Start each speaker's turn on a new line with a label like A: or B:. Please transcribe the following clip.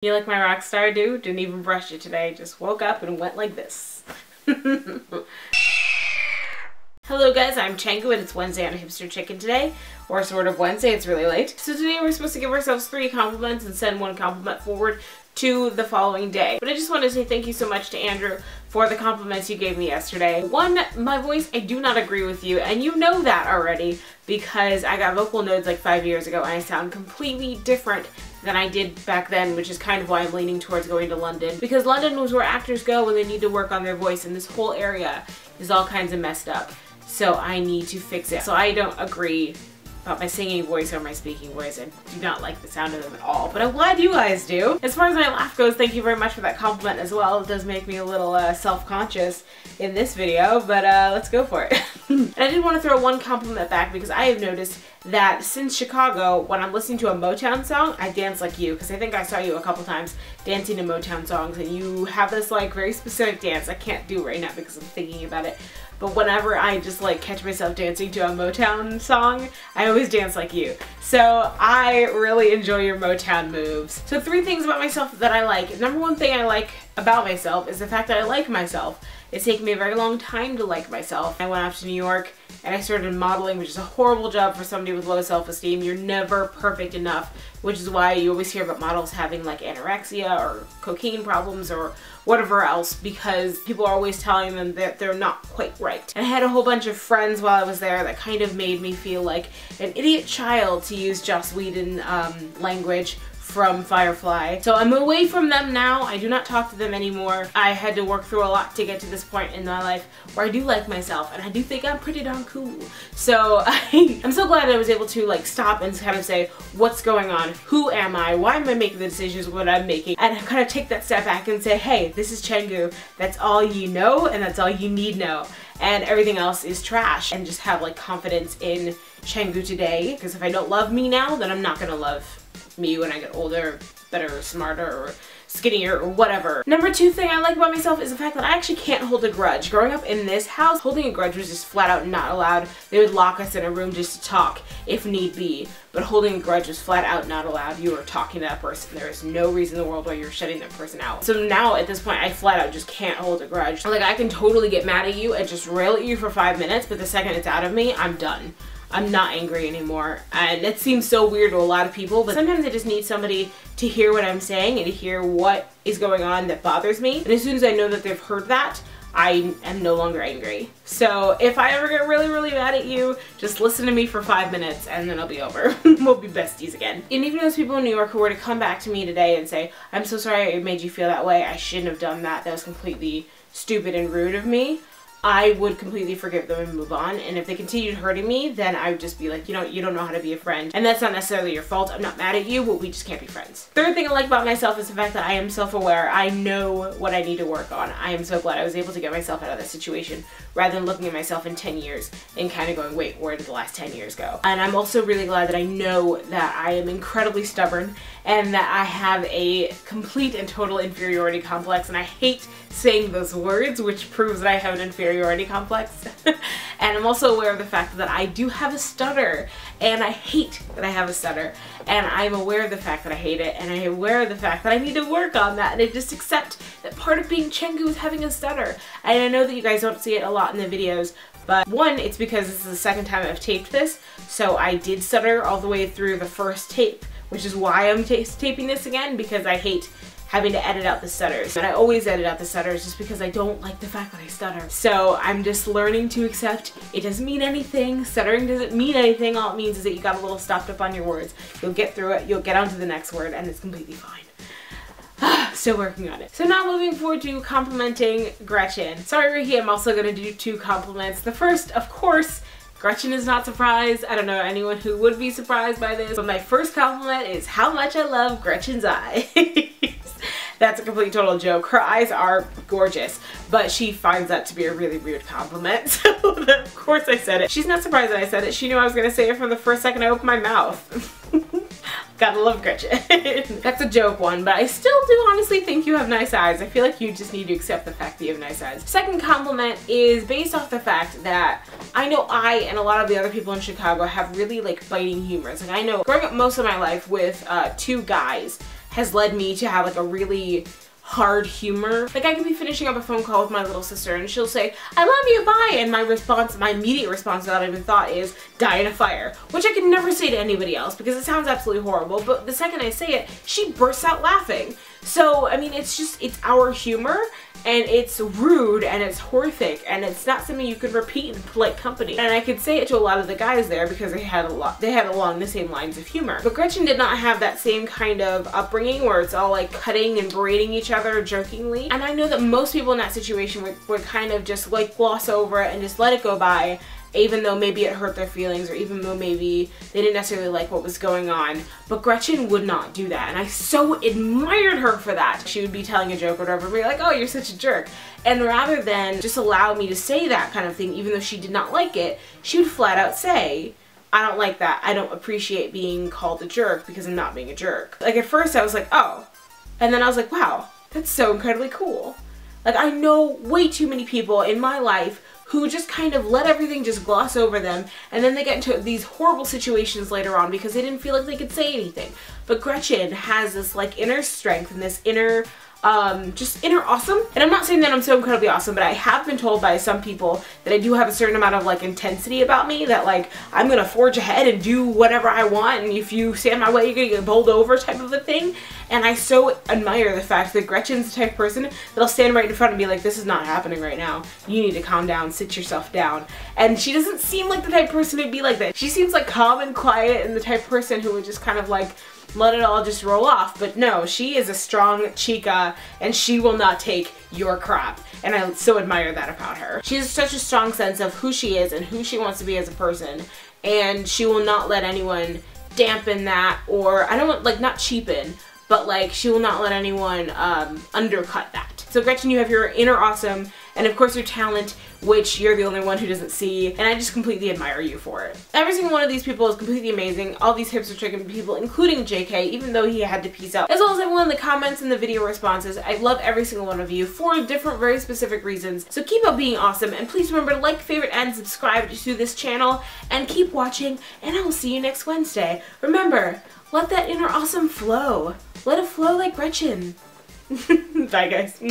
A: You like my rock star, dude? Didn't even brush it today. Just woke up and went like this. Hello guys, I'm Changu and it's Wednesday on Hipster Chicken today. Or sort of Wednesday, it's really late. So today we're supposed to give ourselves 3 compliments and send 1 compliment forward to the following day. But I just want to say thank you so much to Andrew for the compliments you gave me yesterday. 1, my voice, I do not agree with you, and you know that already because I got vocal nodes like 5 years ago and I sound completely different than I did back then, which is kind of why I'm leaning towards going to London. Because London was where actors go when they need to work on their voice, and this whole area is all kinds of messed up. So I need to fix it. So I don't agree about my singing voice or my speaking voice. I do not like the sound of them at all, but I'm glad you guys do. As far as my laugh goes, thank you very much for that compliment as well. It does make me a little self-conscious in this video, but let's go for it. And I did want to throw 1 compliment back because I have noticed that since Chicago, when I'm listening to a Motown song, I dance like you, because I think I saw you a couple times dancing to Motown songs, and you have this like very specific dance I can't do right now because I'm thinking about it. But whenever I just like catch myself dancing to a Motown song, I always dance like you. So I really enjoy your Motown moves. So 3 things about myself that I like. Number 1 thing I like about myself is the fact that I like myself. It's taken me a very long time to like myself. I went off to New York and I started modeling, which is a horrible job for somebody with low self-esteem. You're never perfect enough, which is why you always hear about models having like anorexia or cocaine problems or whatever else, because people are always telling them that they're not quite right. And I had a whole bunch of friends while I was there that kind of made me feel like an idiot child, to use Joss Whedon language from Firefly. So I'm away from them now. I do not talk to them anymore. I had to work through a lot to get to this point in my life where I do like myself and I do think I'm pretty darn cool. So I'm so glad I was able to like stop and kind of say, what's going on? Who am I? Why am I making the decisions what I'm making? And kind of take that step back and say, hey, this is Changu. That's all you know and that's all you need know. And everything else is trash. And just have like confidence in Changu today. Because if I don't love me now, then I'm not gonna love me when I get older, better, smarter, or skinnier, or whatever. Number 2 thing I like about myself is the fact that I actually can't hold a grudge. Growing up in this house, holding a grudge was just flat out not allowed. They would lock us in a room just to talk if need be, but holding a grudge was flat out not allowed. You were talking to that person. There is no reason in the world why you're shutting that person out. So now at this point, I flat out just can't hold a grudge. Like, I can totally get mad at you and just rail at you for 5 minutes, but the second it's out of me, I'm done. I'm not angry anymore, and it seems so weird to a lot of people, but sometimes I just need somebody to hear what I'm saying and to hear what is going on that bothers me. And as soon as I know that they've heard that, I am no longer angry. So if I ever get really, really mad at you, just listen to me for 5 minutes and then it'll be over. We'll be besties again. And even those people in New York who were to come back to me today and say, I'm so sorry it made you feel that way, I shouldn't have done that, that was completely stupid and rude of me, I would completely forgive them and move on. And if they continued hurting me, then I would just be like, you don't know how to be a friend. And that's not necessarily your fault. I'm not mad at you, but we just can't be friends. 3rd thing I like about myself is the fact that I am self-aware. I know what I need to work on. I am so glad I was able to get myself out of that situation rather than looking at myself in 10 years and kind of going, wait, where did the last 10 years go? And I'm also really glad that I know that I am incredibly stubborn and that I have a complete and total inferiority complex, and I hate saying those words, which proves that I have an inferiority complex. And I'm also aware of the fact that I do have a stutter, and I hate that I have a stutter, and I'm aware of the fact that I hate it, and I'm aware of the fact that I need to work on that, and I just accept that part of being Changu is having a stutter. And I know that you guys don't see it a lot in the videos, but 1, it's because this is the 2nd time I've taped this, so I did stutter all the way through the first tape, which is why I'm taping this again, because I hate having to edit out the stutters. And I always edit out the stutters just because I don't like the fact that I stutter. So I'm just learning to accept it doesn't mean anything. Stuttering doesn't mean anything. All it means is that you got a little stopped up on your words. You'll get through it, you'll get on to the next word, and it's completely fine. Still working on it. So now moving forward to complimenting Gretchen. Sorry, Ricky, I'm also gonna do 2 compliments. The first, of course, Gretchen is not surprised. I don't know anyone who would be surprised by this, but my first compliment is how much I love Gretchen's eyes. That's a complete total joke. Her eyes are gorgeous, but she finds that to be a really weird compliment. So of course I said it. She's not surprised that I said it. She knew I was gonna say it from the first second I opened my mouth. Gotta love Gretchen. That's a joke one, but I still do honestly think you have nice eyes. I feel like you just need to accept the fact that you have nice eyes. Second compliment is based off the fact that I know I and a lot of the other people in Chicago have really like biting humors. Like I know growing up most of my life with 2 guys has led me to have like a really hard humor. Like I could be finishing up a phone call with my little sister and she'll say, "I love you, bye," and my immediate response without even thought is, "Die in a fire," which I could never say to anybody else because it sounds absolutely horrible, but the second I say it, she bursts out laughing. So, I mean, it's our humor, and it's rude, and it's horrific, and it's not something you could repeat in polite company. And I could say it to a lot of the guys there because they had along the same lines of humor. But Gretchen did not have that same kind of upbringing where it's all like cutting and berating each other jokingly. And I know that most people in that situation would kind of just like gloss over it and just let it go by, even though maybe it hurt their feelings or even though maybe they didn't necessarily like what was going on. But Gretchen would not do that, and I so admired her for that. She would be telling a joke or whatever and be like, "Oh, you're such a jerk." And rather than just allow me to say that kind of thing, even though she did not like it, she would flat out say, "I don't like that. I don't appreciate being called a jerk because I'm not being a jerk." Like at first I was like, "Oh," and then I was like, "Wow, that's so incredibly cool." Like I know way too many people in my life who just kind of let everything just gloss over them, and then they get into these horrible situations later on because they didn't feel like they could say anything. But Gretchen has this like inner strength and this inner just inner awesome. And I'm not saying that I'm so incredibly awesome, but I have been told by some people that I do have a certain amount of like intensity about me, that like I'm gonna forge ahead and do whatever I want, and if you stand my way you're gonna get bowled over type of a thing. And I so admire the fact that Gretchen's the type of person that'll stand right in front and be like, "This is not happening right now. You need to calm down, sit yourself down." And she doesn't seem like the type of person who'd be like that. She seems like calm and quiet and the type of person who would just kind of like let it all just roll off. But no, she is a strong chica and she will not take your crap. And I so admire that about her. She has such a strong sense of who she is and who she wants to be as a person. And she will not let anyone dampen that, or I don't want, like, not cheapen, but like she will not let anyone undercut that. So Gretchen, you have your inner awesome and of course your talent, which you're the only one who doesn't see, and I just completely admire you for it. Every single one of these people is completely amazing. All these hipster chicken people, including JK, even though he had to peace out, as well as everyone in the comments and the video responses. I love every single one of you for different, very specific reasons. So keep up being awesome, and please remember to like, favorite, and subscribe to this channel, and keep watching, and I will see you next Wednesday. Remember, let that inner awesome flow. Let it flow like Gretchen. Bye guys.